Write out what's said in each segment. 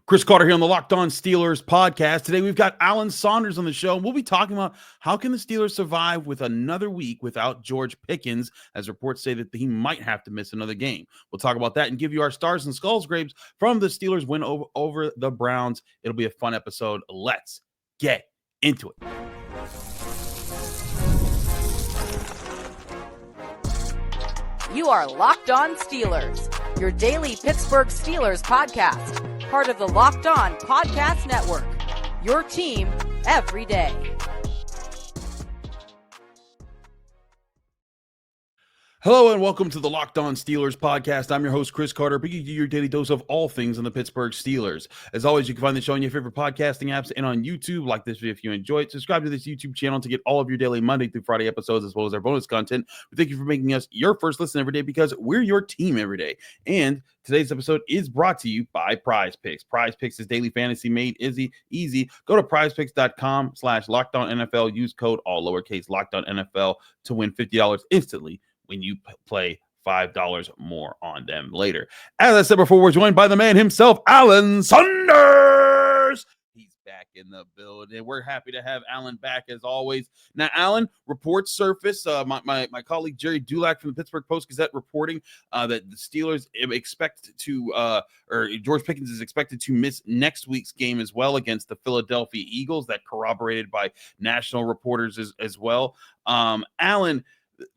Chris Carter here on the Locked On Steelers podcast. Today we've got Alan Saunders on the show. We'll be talking about how can the Steelers survive with another week without George Pickens, as reports say that he might have to miss another game. We'll talk about that and give you our stars and skulls grades from the Steelers win over the Browns. It'll be a fun episode. Let's get into it. You are Locked On Steelers, your daily Pittsburgh Steelers podcast. Part of the Locked On Podcast Network, your team every day. Hello and welcome to the Locked On Steelers podcast. I'm your host, Chris Carter, bringing you your daily dose of all things on the Pittsburgh Steelers. As always, you can find the show on your favorite podcasting apps and on YouTube. Like this video if you enjoy it. Subscribe to this YouTube channel to get all of your daily Monday through Friday episodes, as well as our bonus content. We thank you for making us your first listen every day, because we're your team every day. And today's episode is brought to you by Prize Picks. Prize Picks is daily fantasy made easy. Go to prizepicks.com/LockedOnNFL. Use code all lowercase LockedOnNFL to win $50 instantly when you play $5 more on them later. As I said before, we're joined by the man himself, Alan Saunders. He's back in the building. We're happy to have Alan back as always. Now, Alan, reports surface. My colleague Jerry Dulac from the Pittsburgh Post-Gazette reporting that the Steelers expect to, or George Pickens is expected to miss next week's game as well against the Philadelphia Eagles. That corroborated by national reporters as well. Alan,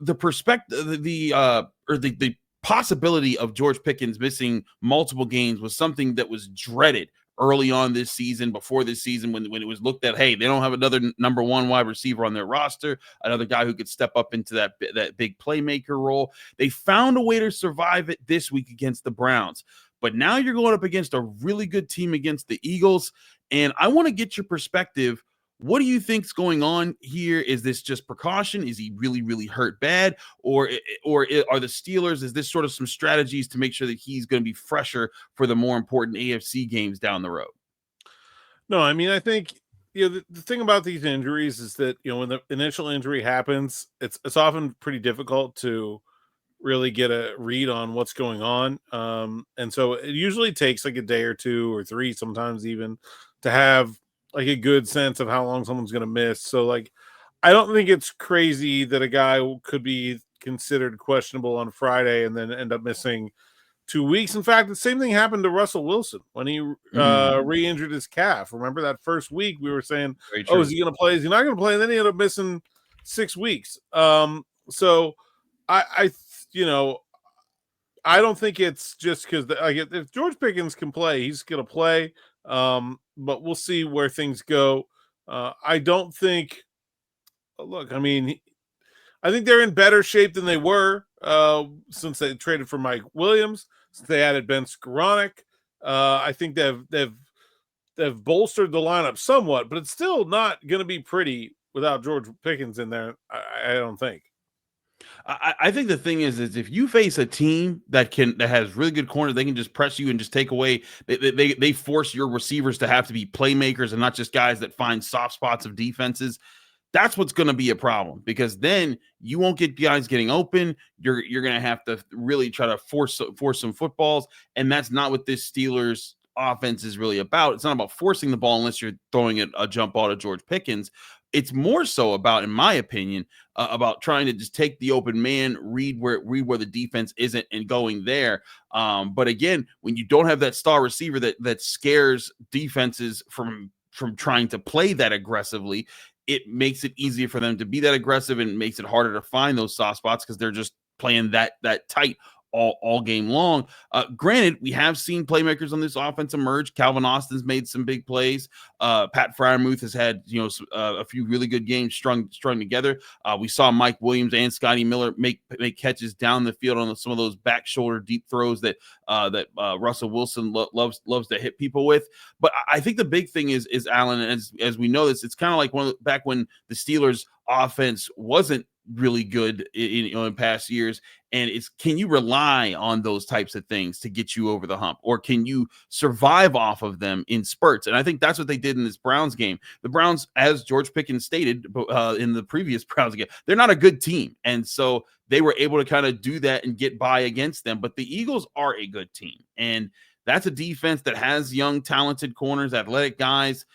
the perspective, the possibility of George Pickens missing multiple games was something that was dreaded early on this season, before this season, when it was looked at, hey, they don't have another number one wide receiver on their roster, another guy who could step up into that big playmaker role. They found a way to survive it this week against the Browns. But now you're going up against a really good team against the Eagles, and I want to get your perspective. What do you think's going on here? Is this just precaution? Is he really, really hurt bad? Or are the Steelers, is this sort of some strategies to make sure that he's going to be fresher for the more important AFC games down the road? No, I mean, I think, the thing about these injuries is that, when the initial injury happens, it's often pretty difficult to really get a read on what's going on. And so it usually takes like a day or two or three, sometimes even, to have like a good sense of how long someone's going to miss. So like, I don't think it's crazy that a guy could be considered questionable on Friday and then end up missing 2 weeks. In fact, the same thing happened to Russell Wilson when he re-injured his calf. Remember that first week we were saying, oh, is he going to play? Is he not going to play? And then he ended up missing 6 weeks. So I don't think it's just because if George Pickens can play, he's going to play. But we'll see where things go. I don't think. Look, I mean, I think they're in better shape than they were since they traded for Mike Williams. Since they added Ben Skoranek, I think they've bolstered the lineup somewhat, but it's still not going to be pretty without George Pickens in there. I don't think. I think the thing is if you face a team that has really good corners, they can just press you and just take away. They force your receivers to have to be playmakers and not just guys that find soft spots of defenses. That's what's going to be a problem, because then you won't get guys getting open. You're going to have to really try to force some footballs, and that's not what this Steelers offense is really about. It's not about forcing the ball unless you're throwing a jump ball to George Pickens. It's more so about, in my opinion, about trying to just take the open man, read where the defense isn't, and going there. But again, when you don't have that star receiver that scares defenses from trying to play that aggressively, it makes it easier for them to be that aggressive, and makes it harder to find those soft spots because they're just playing that tight all game long. Granted, we have seen playmakers on this offense emerge. Calvin Austin's made some big plays. Pat Freiermuth has had a few really good games strung together. We saw Mike Williams and Scotty Miller make catches down the field on some of those back shoulder deep throws that Russell Wilson loves to hit people with. But I think the big thing is Alan, as we know this, it's kind of like back when the Steelers offense wasn't really good in past years, and it's, can you rely on those types of things to get you over the hump, or can you survive off of them in spurts? And I think that's what they did in this Browns game. The Browns, as George Pickens stated in the previous Browns game, they're not a good team, and so they were able to kind of do that and get by against them. But the Eagles are a good team, and That's a defense that has young, talented corners, athletic guys.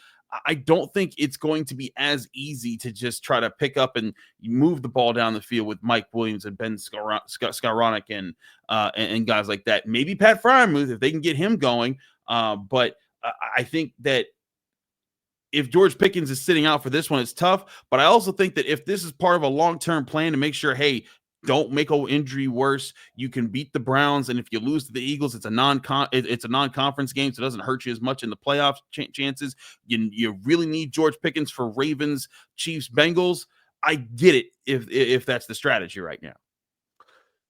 I don't think it's going to be as easy to just try to pick up and move the ball down the field with Mike Williams and Ben Skowronek and guys like that. Maybe Pat Freiermuth if they can get him going. But I think that if George Pickens is sitting out for this one, it's tough. But I also think that if this is part of a long-term plan to make sure, hey, don't make an injury worse. You can beat the Browns, and if you lose to the Eagles, it's a non-conference game, so it doesn't hurt you as much in the playoff chances. You really need George Pickens for Ravens, Chiefs, Bengals. I get it if that's the strategy right now.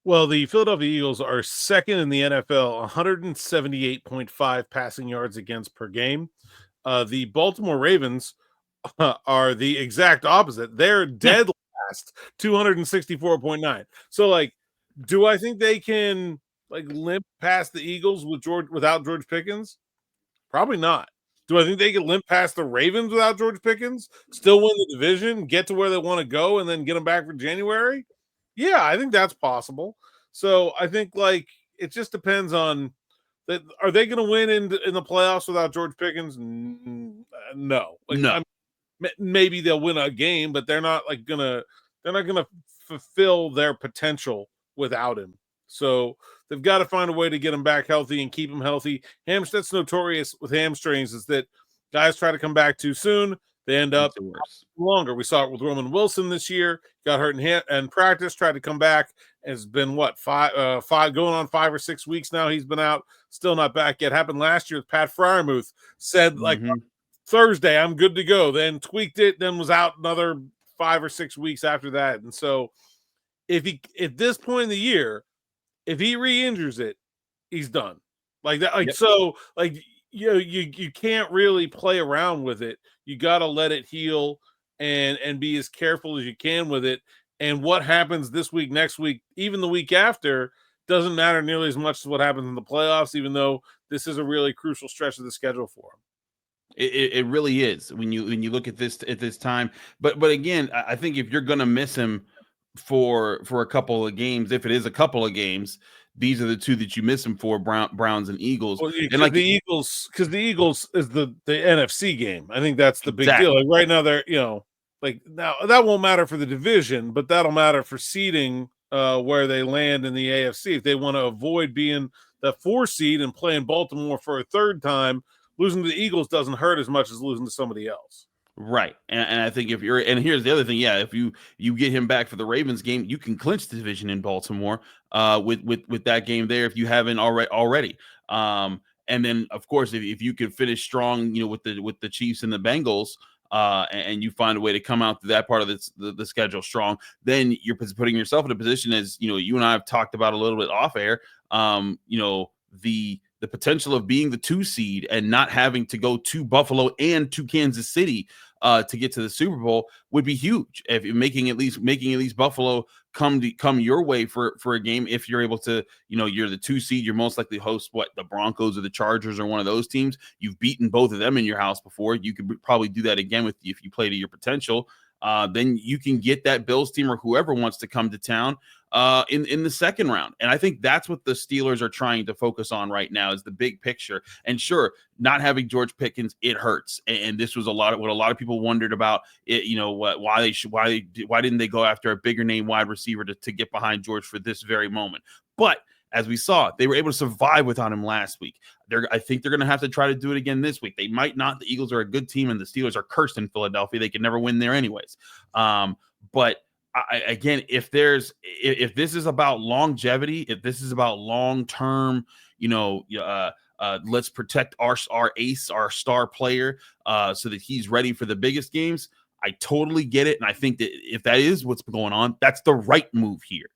Well, the Philadelphia Eagles are second in the NFL, 178.5 passing yards against per game. The Baltimore Ravens are the exact opposite. They're dead last, 264.9. So, like, do I think they can limp past the Eagles without George Pickens? Probably not. Do I think they can limp past the Ravens without George Pickens? Still win the division, get to where they want to go, and then get them back for January? Yeah, I think that's possible. So I think it just depends on that. Are they going to win in the playoffs without George Pickens? No. No. Maybe they'll win a game, but they're not gonna fulfill their potential without him. So they've got to find a way to get him back healthy and keep him healthy. That's notorious with hamstrings, is that guys try to come back too soon. They end up longer. We saw it with Roman Wilson this year. Got hurt in practice, tried to come back. Has been five going on 5 or 6 weeks now. He's been out, still not back yet. Happened last year with Pat Freiermuth. Said Thursday, I'm good to go. Then tweaked it, then was out another 5 or 6 weeks after that. And so if he, at this point in the year, if he re-injures it, he's done. You can't really play around with it. You got to let it heal and be as careful as you can with it. And what happens this week, next week, even the week after, doesn't matter nearly as much as what happens in the playoffs, even though this is a really crucial stretch of the schedule for him. It really is when you look at this time. But again, I think if you're going to miss him for a couple of games, if it is a couple of games, these are the two that you miss him for: Browns and Eagles. Well, and the Eagles, because the Eagles is the NFC game. I think that's the big deal. Like right now, they're now that won't matter for the division, but that'll matter for seeding where they land in the AFC. If they want to avoid being the 4 seed and playing Baltimore for a third time, losing to the Eagles doesn't hurt as much as losing to somebody else. Right. And I think here's the other thing. Yeah. If you get him back for the Ravens game, you can clinch the division in Baltimore with that game there, if you haven't already. And then of course, if you could finish strong, with the Chiefs and the Bengals, and you find a way to come out to that part of the schedule strong, then you're putting yourself in a position, as you and I have talked about a little bit off air, the potential of being the 2 seed and not having to go to Buffalo and to Kansas City to get to the Super Bowl would be huge. If you're making at least Buffalo come your way for a game, if you're able to, you're the 2 seed, you're most likely host the Broncos or the Chargers or one of those teams. You've beaten both of them in your house before. You could probably do that again if you play to your potential. Then you can get that Bills team or whoever wants to come to town in the second round. And I think that's what the Steelers are trying to focus on right now, is the big picture. And sure, not having George Pickens, it hurts. And this was what a lot of people wondered about it, why didn't they go after a bigger name wide receiver to get behind George for this very moment? But as we saw, they were able to survive without him last week. I think they're going to have to try to do it again this week. They might not. The Eagles are a good team, and the Steelers are cursed in Philadelphia. They can never win there anyways. But again, if this is about longevity, if this is about long-term, let's protect our ace, our star player, so that he's ready for the biggest games, I totally get it. And I think that if that is what's going on, that's the right move here.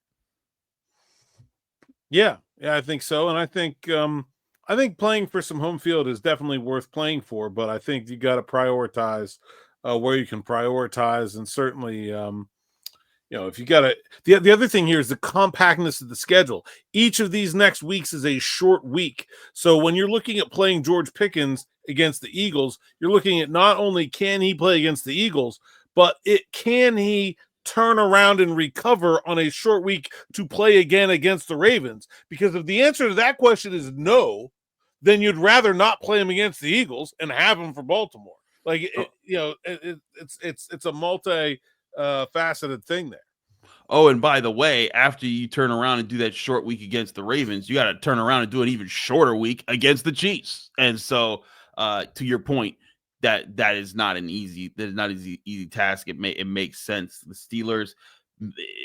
Yeah, I think so. And I think playing for some home field is definitely worth playing for, but I think you got to prioritize where you can prioritize. And certainly, if you got to, the other thing here is the compactness of the schedule. Each of these next weeks is a short week. So when you're looking at playing George Pickens against the Eagles, you're looking at not only can he play against the Eagles, but can he turn around and recover on a short week to play again against the Ravens? Because if the answer to that question is no, then you'd rather not play him against the Eagles and have him for Baltimore. Like, it's a multi faceted thing there. Oh, and by the way, after you turn around and do that short week against the Ravens, you got to turn around and do an even shorter week against the Chiefs. And so, to your point, that is not an easy task. It makes sense. The Steelers,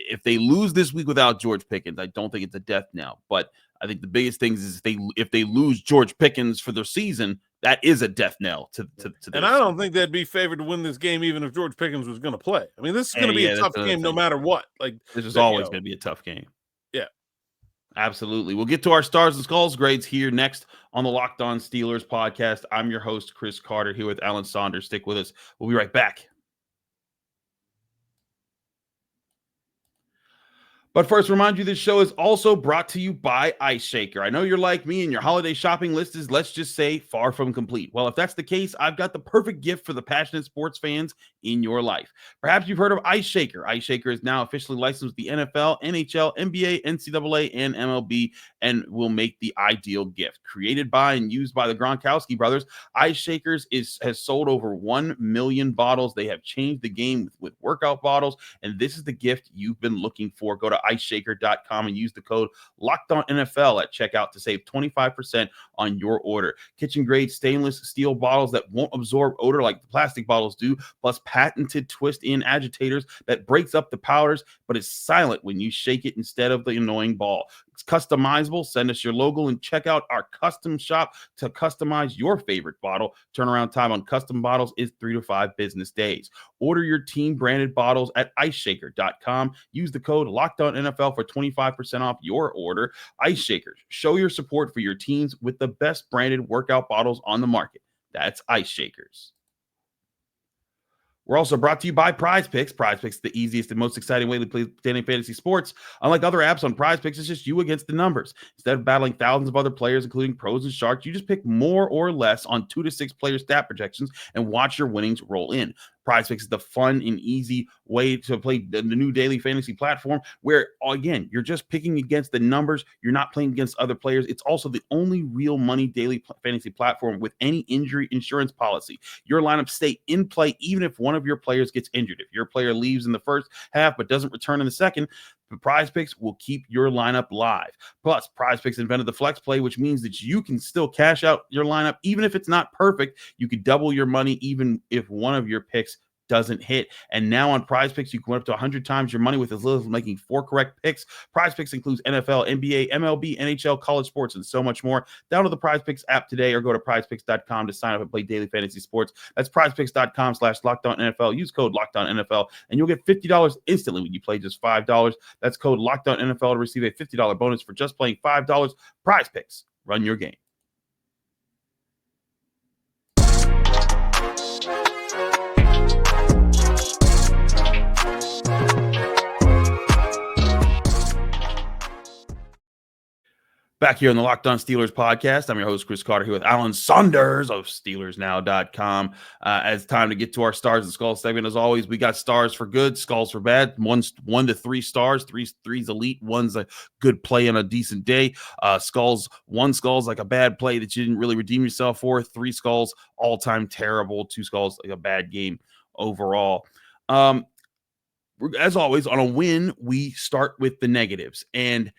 if they lose this week without George Pickens, I don't think it's a death knell. But I think the biggest thing is if they lose George Pickens for their season, that is a death knell to and I don't think they'd be favored to win this game even if George Pickens was going to play. I mean, this is going to be a tough game no matter what. Like, this is always going to be a tough game. Yeah, absolutely. We'll get to our stars and skulls grades here next on the Locked On Steelers podcast. I'm your host, Chris Carter, here with Alan Saunders. Stick with us. We'll be right back. But first, remind you this show is also brought to you by Ice Shaker. I know you're like me and your holiday shopping list is, let's just say, far from complete. Well, if that's the case, I've got the perfect gift for the passionate sports fans in your life. Perhaps you've heard of Ice Shaker. Ice Shaker is now officially licensed with the NFL, NHL, NBA, NCAA, and MLB, and will make the ideal gift. Created by and used by the Gronkowski brothers, Ice Shakers has sold over 1 million bottles. They have changed the game with workout bottles, and this is the gift you've been looking for. Go to iceshaker.com and use the code LOCKEDONNFL at checkout to save 25% on your order. Kitchen grade stainless steel bottles that won't absorb odor like the plastic bottles do, plus patented twist-in agitators that breaks up the powders but is silent when you shake it instead of the annoying ball. It's customizable. Send us your logo and check out our custom shop to customize your favorite bottle. Turnaround time on custom bottles is 3 to 5 business days. Order your team branded bottles at iceshaker.com. Use the code LOCKEDONNFL for 25% off your order. Ice Shakers, show your support for your teams with the best branded workout bottles on the market. That's Ice Shakers. We're also brought to you by Prize Picks. Prize Picks is the easiest and most exciting way to play daily fantasy sports. Unlike other apps on Prize Picks, it's just you against the numbers. Instead of battling thousands of other players, including pros and sharks, you just pick more or less on 2 to 6 player stat projections and watch your winnings roll in. Prize Picks is the fun and easy way to play the new daily fantasy platform where, again, you're just picking against the numbers. You're not playing against other players. It's also the only real money daily fantasy platform with any injury insurance policy. Your lineups stay in play even if one of your players gets injured. If your player leaves in the first half but doesn't return in the second, the Prize Picks will keep your lineup live. Plus, Prize Picks invented the flex play, which means that you can still cash out your lineup even if it's not perfect. You could double your money even if one of your picks doesn't hit. And now on Prize Picks, you can win up to 100 times your money with as little as making 4 correct picks. Prize Picks includes NFL, NBA, MLB, NHL, college sports, and so much more. Download the Prize Picks app today or go to prizepicks.com to sign up and play daily fantasy sports. That's prizepicks.com/LockedOnNFL. Use code LockedOnNFL and you'll get $50 instantly when you play just $5. That's code LockedOnNFL to receive a $50 bonus for just playing $5. Prize Picks. Run your game. Back here on the Locked On Steelers podcast, I'm your host, Chris Carter, here with Alan Saunders of SteelersNow.com. It's time to get to our Stars and Skulls segment. As always, we got stars for good, skulls for bad. 1 to 3 stars, three's elite, 1's a good play on a decent day. Skulls, 1 skull's like a bad play that you didn't really redeem yourself for. 3 skulls, all-time terrible. 2 skulls, like a bad game overall. As always, on a win, we start with the negatives. And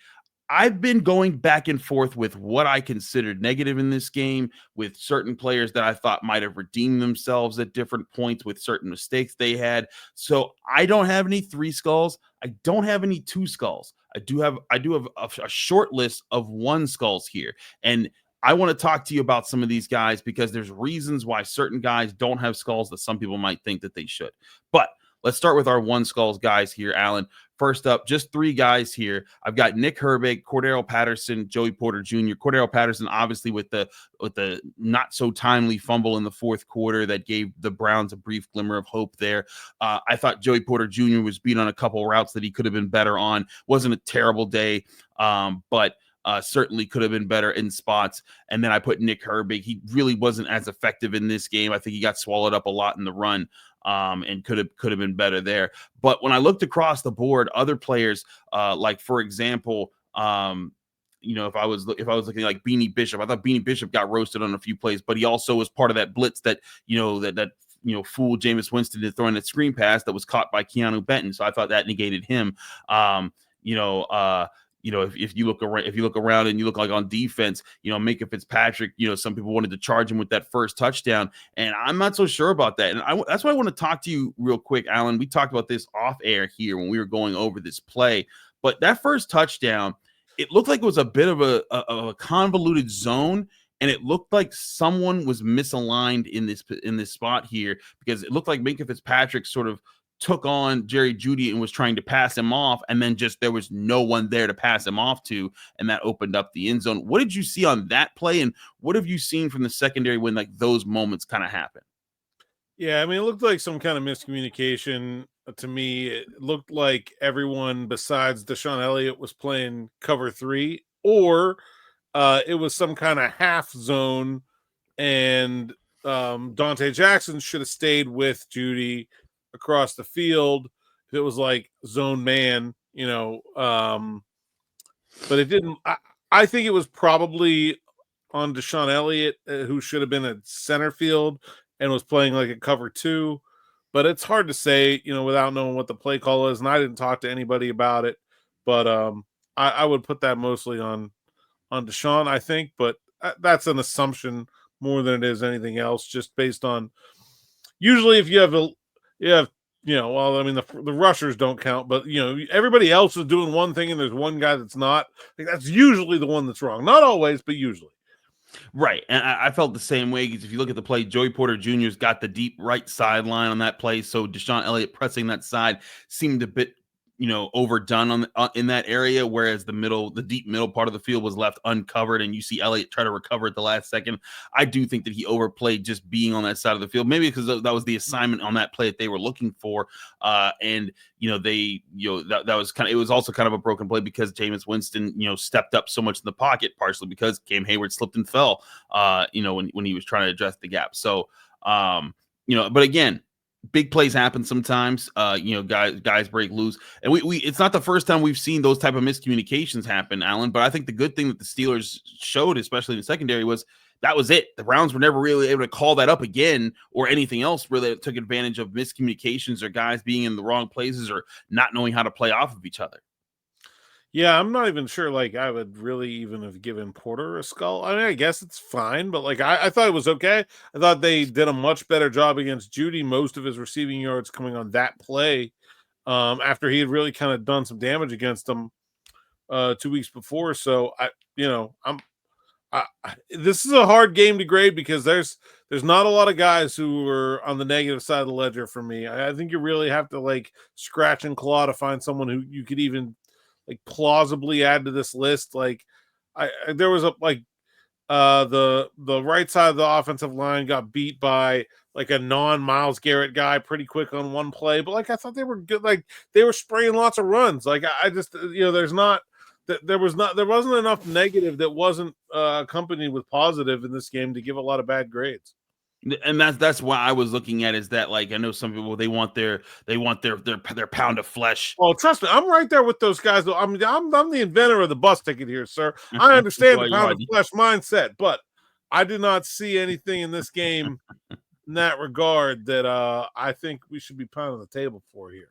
I've been going back and forth with what I considered negative in this game, with certain players that I thought might have redeemed themselves at different points with certain mistakes they had. So I don't have any 3 skulls. I don't have any 2 skulls. I do have a short list of 1 skulls here. And I want to talk to you about some of these guys because there's reasons why certain guys don't have skulls that some people might think that they should. But let's start with our 1 skulls guys here, Alan. First up, just 3 guys here. I've got Nick Herbig, Cordero Patterson, Joey Porter Jr. Cordero Patterson, obviously, with the not so timely fumble in the 4th quarter that gave the Browns a brief glimmer of hope there. I thought Joey Porter Jr. was beat on a couple routes that he could have been better on. Wasn't a terrible day, but certainly could have been better in spots. And then I put Nick Herbig. He really wasn't as effective in this game. I think he got swallowed up a lot in the run. And could have been better there. But when I looked across the board, other players, like, for example, if I was looking like Beanie Bishop, I thought Beanie Bishop got roasted on a few plays, but he also was part of that blitz that fooled Jameis Winston into throwing that screen pass that was caught by Keanu Benton. So I thought that negated him. If you look around and you look like on defense, Minka Fitzpatrick, some people wanted to charge him with that first touchdown, and I'm not so sure about that. And that's why I want to talk to you real quick, Alan. We talked about this off air here when we were going over this play, but that first touchdown, it looked like it was a bit of a convoluted zone. And it looked like someone was misaligned in this spot here, because it looked like Minka Fitzpatrick sort of took on Jerry Jeudy and was trying to pass him off, and then just there was no one there to pass him off to, and that opened up the end zone. What did you see on that play, and what have you seen from the secondary when like those moments kind of happen? Yeah, I mean, it looked like some kind of miscommunication to me. It looked like everyone besides Deshaun Elliott was playing cover 3, or it was some kind of half zone, and Dante Jackson should have stayed with Jeudy across the field if it was like zone man, but it didn't. I think it was probably on Deshaun Elliott, who should have been at center field and was playing like a cover 2, but it's hard to say, without knowing what the play call is. And I didn't talk to anybody about it, but I would put that mostly on Deshaun, I think, but that's an assumption more than it is anything else, just based on usually if you have the rushers don't count, but everybody else is doing one thing and there's one guy that's not. That's usually the one that's wrong. Not always, but usually. Right. And I felt the same way, because if you look at the play, Joey Porter Jr.'s got the deep right sideline on that play. So Deshaun Elliott pressing that side seemed a bit overdone in that area, whereas the deep middle part of the field was left uncovered, and you see Elliott try to recover at the last second. I do think that he overplayed just being on that side of the field, maybe because that was the assignment on that play that they were looking for. That was it was also kind of a broken play because Jameis Winston, stepped up so much in the pocket, partially because Cam Heyward slipped and fell, when he was trying to address the gap. So, but again, big plays happen sometimes. Guys break loose, and we it's not the first time we've seen those type of miscommunications happen, Alan. But I think the good thing that the Steelers showed, especially in the secondary, was that was it. The Browns were never really able to call that up again, or anything else really that took advantage of miscommunications or guys being in the wrong places or not knowing how to play off of each other. Yeah, I'm not even sure, I would really even have given Porter a skull. I mean, I guess it's fine, but, I thought it was okay. I thought they did a much better job against Jeudy. Most of his receiving yards coming on that play, after he had really kind of done some damage against them 2 weeks before. So, this is a hard game to grade, because there's not a lot of guys who are on the negative side of the ledger for me. I think you really have to, scratch and claw to find someone who you could even plausibly add to this list. There was the right side of the offensive line got beat by a non-Myles Garrett guy pretty quick on one play, but I thought they were good. They were spraying lots of runs. I just there wasn't enough negative that wasn't accompanied with positive in this game to give a lot of bad grades. And that's why I was looking at is that I know some people they want their pound of flesh. Oh, trust me, I'm right there with those guys. I'm the inventor of the bus ticket here, sir. I understand the pound of flesh mindset, but I did not see anything in this game in that regard that I think we should be pounding the table for here.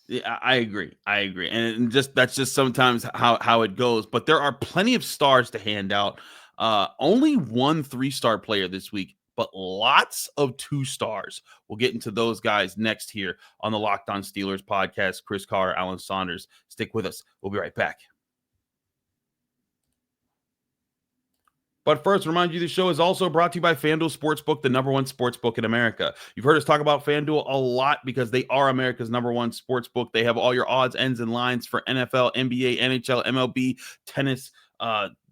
Yeah, I agree, and that's just sometimes how it goes. But there are plenty of stars to hand out. Only one 3-star player this week, but lots of 2 stars. We'll get into those guys next here on the Locked On Steelers podcast. Chris Carter, Alan Saunders. Stick with us. We'll be right back. But first, remind you the show is also brought to you by FanDuel Sportsbook, the #1 sportsbook in America. You've heard us talk about FanDuel a lot because they are America's #1 sportsbook. They have all your odds, ends, and lines for NFL, NBA, NHL, MLB, tennis,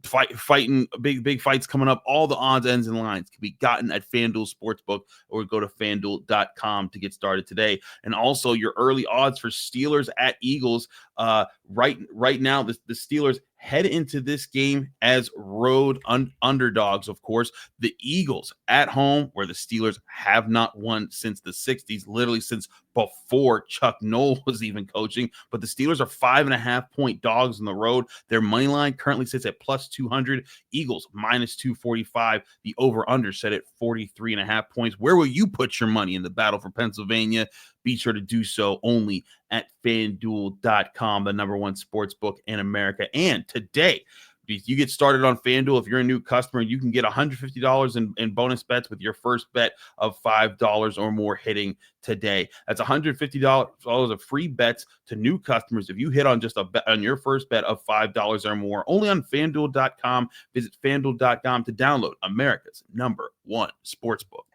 fighting big fights coming up. All the odds, ends, and lines can be gotten at FanDuel Sportsbook, or go to FanDuel.com to get started today. And also your early odds for Steelers at Eagles. Right now, the Steelers head into this game as road underdogs. Of course, the Eagles at home, where the Steelers have not won since the 60s, literally since before Chuck Noll was even coaching. But the Steelers are 5.5-point dogs on the road. Their money line currently sits at plus 200. Eagles minus 245. The over-under set at 43.5 points. Where will you put your money in the battle for Pennsylvania? Be sure to do so only at FanDuel.com, the number one sports book in America. And today, you get started on FanDuel. If you're a new customer, you can get $150 in bonus bets with your first bet of $5 or more hitting today. That's $150 of free bets to new customers if you hit on just a bet on your first bet of $5 or more. Only on FanDuel.com. Visit FanDuel.com to download America's number one sports book.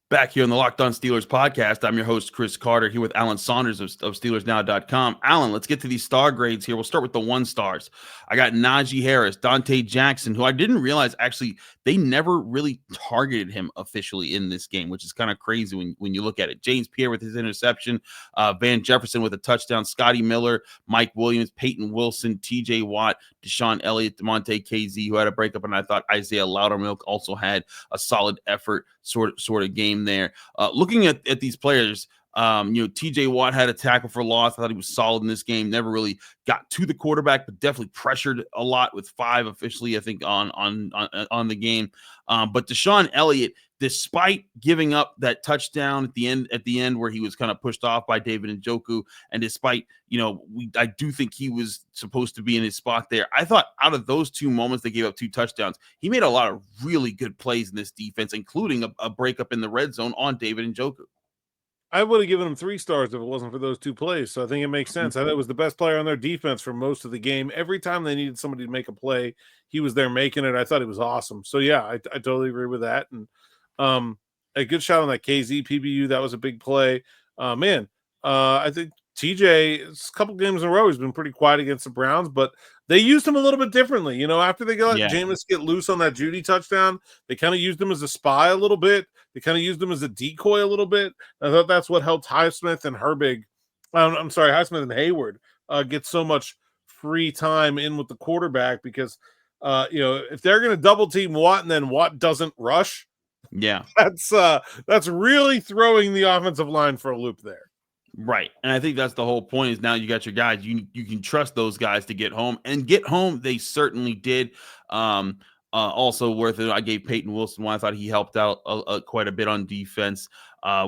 Back here on the Locked On Steelers podcast, I'm your host, Chris Carter, here with Alan Saunders of SteelersNow.com. Alan, let's get to these star grades here. We'll start with the 1 stars. I got Najee Harris, Dante Jackson, who I didn't realize actually they never really targeted him officially in this game, which is kind of crazy when you look at it. James Pierre with his interception, Van Jefferson with a touchdown, Scotty Miller, Mike Williams, Peyton Wilson, TJ Watt, Deshaun Elliott, DeMonte KZ, who had a breakup, and I thought Isaiah Loudermilk also had a solid effort sort of game there. Looking at these players, TJ Watt had a tackle for loss. I thought he was solid in this game. Never really got to the quarterback, but definitely pressured a lot with 5 officially, I think, on the game. But Deshaun Elliott, despite giving up that touchdown at the end where he was kind of pushed off by David Njoku, and despite, I do think he was supposed to be in his spot there. I thought out of those 2 moments, they gave up 2 touchdowns. He made a lot of really good plays in this defense, including a breakup in the red zone on David Njoku. I would have given him 3 stars if it wasn't for those 2 plays. So I think it makes sense. I thought it was the best player on their defense for most of the game. Every time they needed somebody to make a play, he was there making it. I thought it was awesome. So yeah, I totally agree with that. And a good shot on that KZ PBU. That was a big play. I think TJ, a couple games in a row, he's been pretty quiet against the Browns, but they used him a little bit differently. After they let Jameis get loose on that Judy touchdown, they kind of used him as a spy a little bit. They kind of used him as a decoy a little bit. I thought that's what helped Highsmith and Highsmith and Heyward get so much free time in with the quarterback because, if they're going to double team Watt and then Watt doesn't rush, that's really throwing the offensive line for a loop there. Right. And I think that's the whole point is now you got your guys. You can trust those guys to get home. And get home, they certainly did. Also worth it. I gave Peyton Wilson one. I thought he helped out quite a bit on defense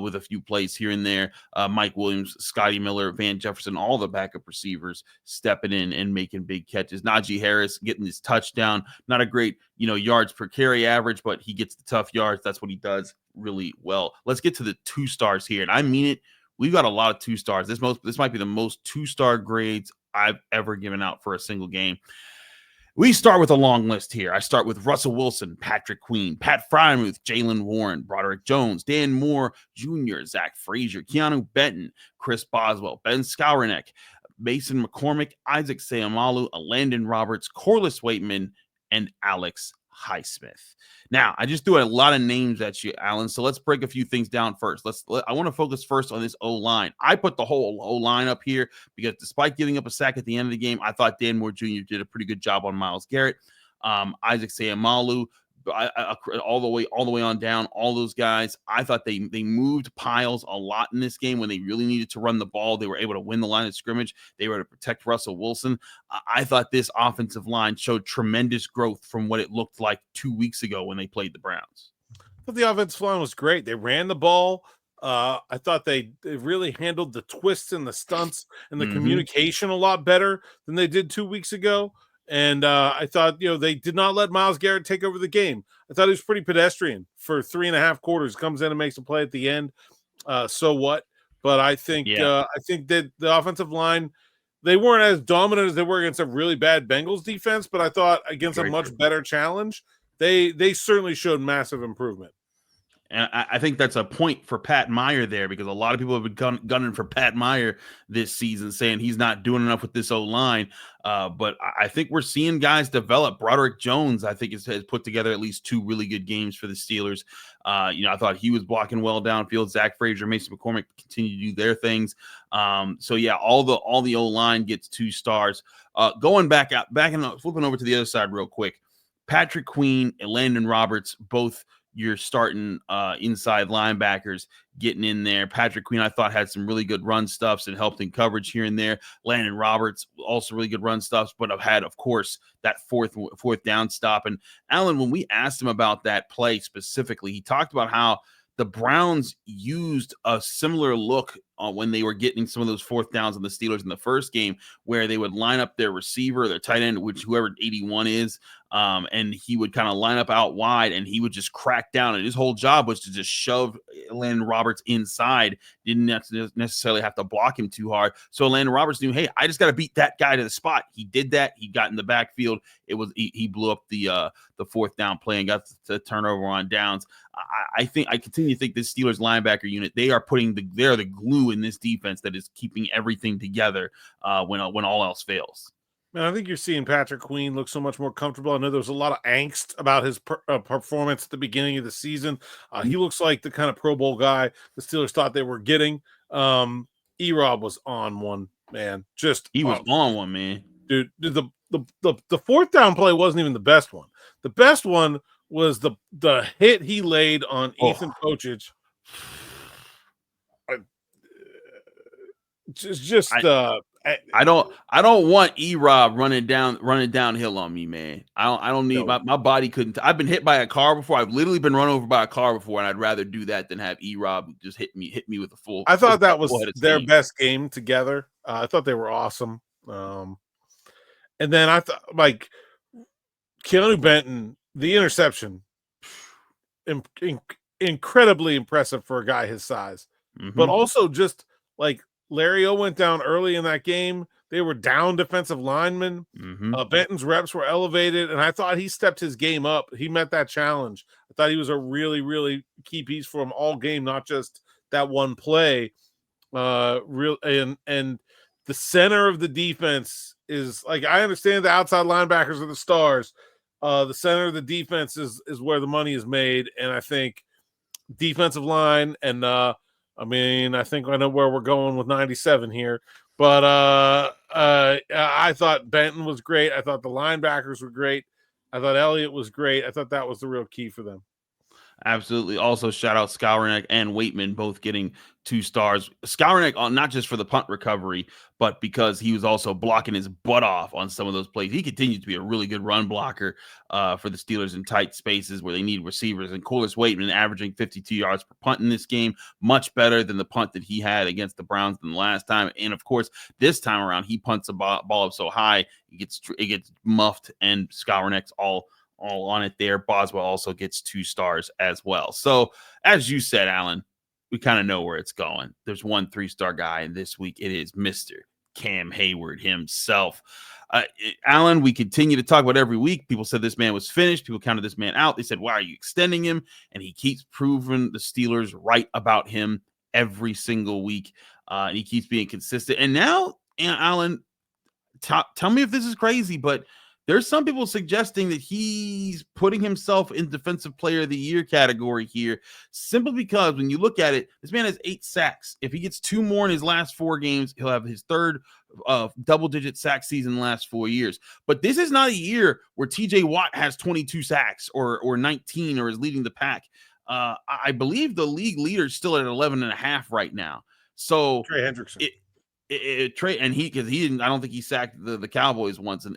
with a few plays here and there. Mike Williams, Scotty Miller, Van Jefferson, all the backup receivers stepping in and making big catches. Najee Harris getting his touchdown. Not a great, yards per carry average, but he gets the tough yards. That's what he does really well. Let's get to the 2 stars here. And I mean it. We've got a lot of 2 stars. This might be the most 2-star grades I've ever given out for a single game. We start with a long list here. I start with Russell Wilson, Patrick Queen, Pat Frymuth, Jalen Warren, Broderick Jones, Dan Moore Jr., Zach Frazier, Keanu Benton, Chris Boswell, Ben Skowronek, Mason McCormick, Isaac Seumalo, Landon Roberts, Corliss Waitman, and Alex Highsmith. Now, I just threw a lot of names at you, Alan, so let's break a few things down first. I want to focus first on this O-line. I put the whole O-line up here because despite giving up a sack at the end of the game, I thought Dan Moore Jr. did a pretty good job on Myles Garrett. Isaac Seumalo, all the way on down, all those guys. I thought they moved piles a lot in this game when they really needed to run the ball. They were able to win the line of scrimmage. They were able to protect Russell Wilson. I thought this offensive line showed tremendous growth from what it looked like 2 weeks ago when they played the Browns. But the offensive line was great. They ran the ball. I thought they really handled the twists and the stunts and the communication a lot better than they did 2 weeks ago. And I thought, they did not let Myles Garrett take over the game. I thought he was pretty pedestrian for 3.5 quarters. Comes in and makes a play at the end. So what? But I think that the offensive line, they weren't as dominant as they were against a really bad Bengals defense. But I thought against a much better challenge, they certainly showed massive improvement. And I think that's a point for Pat Meyer there, because a lot of people have been gunning for Pat Meyer this season, saying he's not doing enough with this O-line. But I think we're seeing guys develop. Broderick Jones, I think, has put together at least 2 really good games for the Steelers. I thought he was blocking well downfield. Zach Frazier, Mason McCormick continue to do their things. So yeah, all the O-line gets 2 stars. Going back and flipping over to the other side real quick. Patrick Queen and Landon Roberts, both your starting inside linebackers, getting in there. Patrick Queen, I thought, had some really good run stuffs and helped in coverage here and there. Landon Roberts, also really good run stuffs, but I've had, of course, that fourth down stop. And Alan, when we asked him about that play specifically, he talked about how the Browns used a similar look when they were getting some of those 4th downs on the Steelers in the first game, where they would line up their receiver, their tight end, which whoever 81 is, and he would kind of line up out wide, and he would just crack down. And his whole job was to just shove Landon Roberts inside. Didn't necessarily have to block him too hard. So Landon Roberts knew, hey, I just got to beat that guy to the spot. He did that. He got in the backfield. He blew up the 4th down play and got the turnover on downs. I continue to think this Steelers linebacker unit, they're the glue in this defense that is keeping everything together when all else fails. Man, I think you're seeing Patrick Queen look so much more comfortable. I know there was a lot of angst about his performance at the beginning of the season. He looks like the kind of Pro Bowl guy the Steelers thought they were getting. E-Rob was on one, man. He was on one, man. Dude, the 4th down play wasn't even the best one. The best one was the hit he laid on Ethan Pochich. I don't want E-Rob running downhill on me, man. I don't need my body couldn't. I've been hit by a car before. I've literally been run over by a car before, and I'd rather do that than have E-Rob just hit me with a full. I thought that was their best game together. I thought they were awesome. And then I thought, like, Keanu Benton, the interception, incredibly impressive for a guy his size, but also just like Larry O went down early in that game. They were down defensive linemen. Benton's reps were elevated, and I thought he stepped his game up. He met that challenge. I thought he was a really, really key piece for him all game, not just that one play. And the center of the defense is, like, I understand the outside linebackers are the stars. The center of the defense is where the money is made, and I think defensive line and I think I know where we're going with 97 here, but I thought Benton was great. I thought the linebackers were great. I thought Elliott was great. I thought that was the real key for them. Absolutely. Also, shout out Skowronek and Waitman, both getting 2 stars. Skowronek, not just for the punt recovery, but because he was also blocking his butt off on some of those plays. He continues to be a really good run blocker for the Steelers in tight spaces where they need receivers. And Corliss Waitman averaging 52 yards per punt in this game, much better than the punt that he had against the Browns than the last time. And of course, this time around, he punts the ball up so high, it gets muffed, and Skowronek's all on it there. Boswell also gets 2 stars as well. So, as you said, Alan, we kind of know where it's going. There's one 3-star guy, and this week it is Mr. Cam Heyward himself. Alan, we continue to talk about every week. People said this man was finished. People counted this man out. They said, why are you extending him? And he keeps proving the Steelers right about him every single week. And he keeps being consistent. And now, Alan, tell me if this is crazy, but there's some people suggesting that he's putting himself in Defensive Player of the Year category here, simply because when you look at it, this man has 8 sacks. If he gets 2 more in his last 4 games, he'll have his 3rd double-digit sack season in the last 4 years. But this is not a year where TJ Watt has 22 sacks or 19 or is leading the pack. I believe the league leader is still at 11.5 right now. So Trey Hendrickson. Trey, and he didn't. I don't think he sacked the Cowboys once. On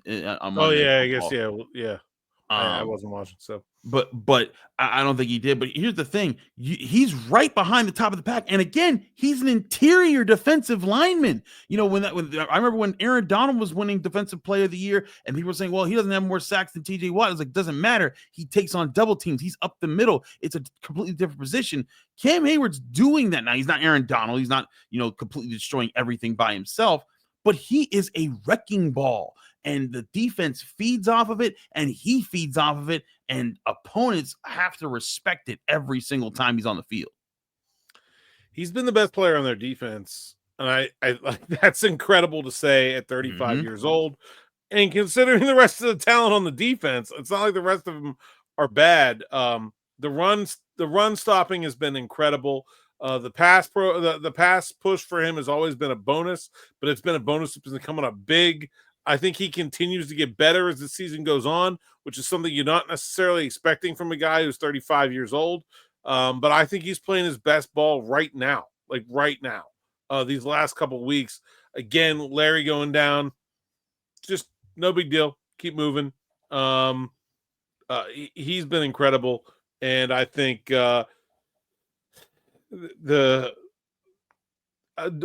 Monday. I guess yeah. I wasn't watching, so. But I don't think he did. But here's the thing: he's right behind the top of the pack, and again, he's an interior defensive lineman. You know, I remember when Aaron Donald was winning Defensive Player of the Year, and people were saying, "Well, he doesn't have more sacks than TJ Watt." It's like, doesn't matter. He takes on double teams. He's up the middle. It's a completely different position. Cam Heyward's doing that now. He's not Aaron Donald. He's not, completely destroying everything by himself, but he is a wrecking ball. And the defense feeds off of it, and he feeds off of it. and opponents have to respect it every single time he's on the field. He's been the best player on their defense, and I like that's incredible to say at 35 years old. And considering the rest of the talent on the defense, it's not like the rest of them are bad. The run stopping has been incredible. The pass push for him has always been a bonus, but it's been a bonus that's been coming up big. I think he continues to get better as the season goes on, which is something you're not necessarily expecting from a guy who's 35 years old. But I think he's playing his best ball right now, like right now. These last couple of weeks, again, Larry going down, just no big deal. Keep moving. He's been incredible, and I think the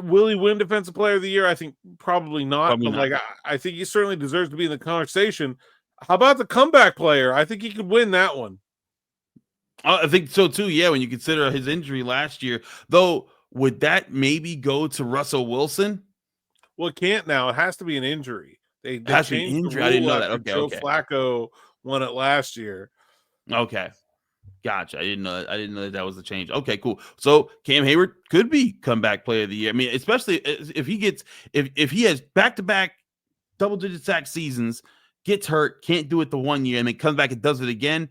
will he win Defensive Player of the Year? I think probably not. Probably but not. like I think he certainly deserves to be in the conversation. How about the comeback player? I think he could win that one. I think so too. Yeah, when you consider his injury last year, though, would that maybe go to Russell Wilson? Well, it can't now. It has to be an injury. They Has to be changed injury. the I didn't rule know that. after Okay, Joe okay. Flacco won it last year. Okay. Gotcha. I didn't know that was the change. Okay, cool. So Cam Heyward could be comeback player of the year. I mean, especially if he gets if he has back-to-back double-digit sack seasons, gets hurt, can't do it the one year, and then comes back and does it again.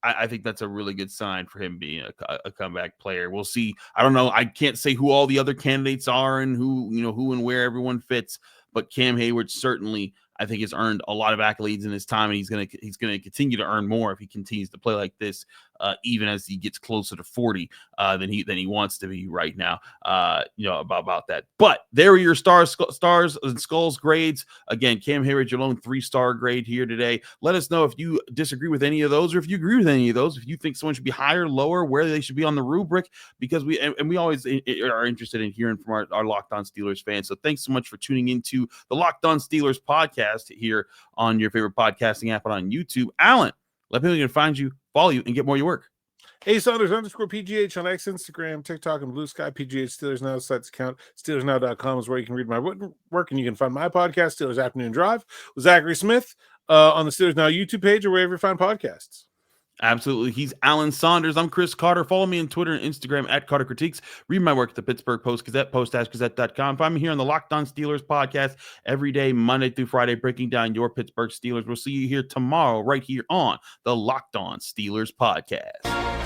I think that's a really good sign for him being a comeback player. We'll see. I don't know. I can't say who all the other candidates are and who and where everyone fits, but Cam Heyward certainly, I think, has earned a lot of accolades in his time, and he's gonna continue to earn more if he continues to play like this, even as he gets closer to 40 than he wants to be right now. About that. But there are your stars and skulls grades. Again, Cam Heyward, your lone 3-star grade here today. Let us know if you disagree with any of those, or if you agree with any of those. If you think someone should be higher, lower, where they should be on the rubric, because we always are interested in hearing from our Locked On Steelers fans. So thanks so much for tuning into the Locked On Steelers podcast here on your favorite podcasting app and on YouTube. Alan, let people can find you, follow you, and get more of your work. Hey, Saunders _PGH on X, Instagram, TikTok, and Blue Sky. PGH Steelers Now site's account. SteelersNow.com is where you can read my work, and you can find my podcast, Steelers Afternoon Drive, with Zachary Smith, on the Steelers Now YouTube page or wherever you find podcasts. Absolutely. He's Alan Saunders. I'm Chris Carter. Follow me on Twitter and Instagram at Carter Critiques. Read my work at the Pittsburgh Post-Gazette, post-gazette.com. Find me here on the Locked On Steelers podcast every day, Monday through Friday, breaking down your Pittsburgh Steelers. We'll see you here tomorrow right here on the Locked On Steelers podcast.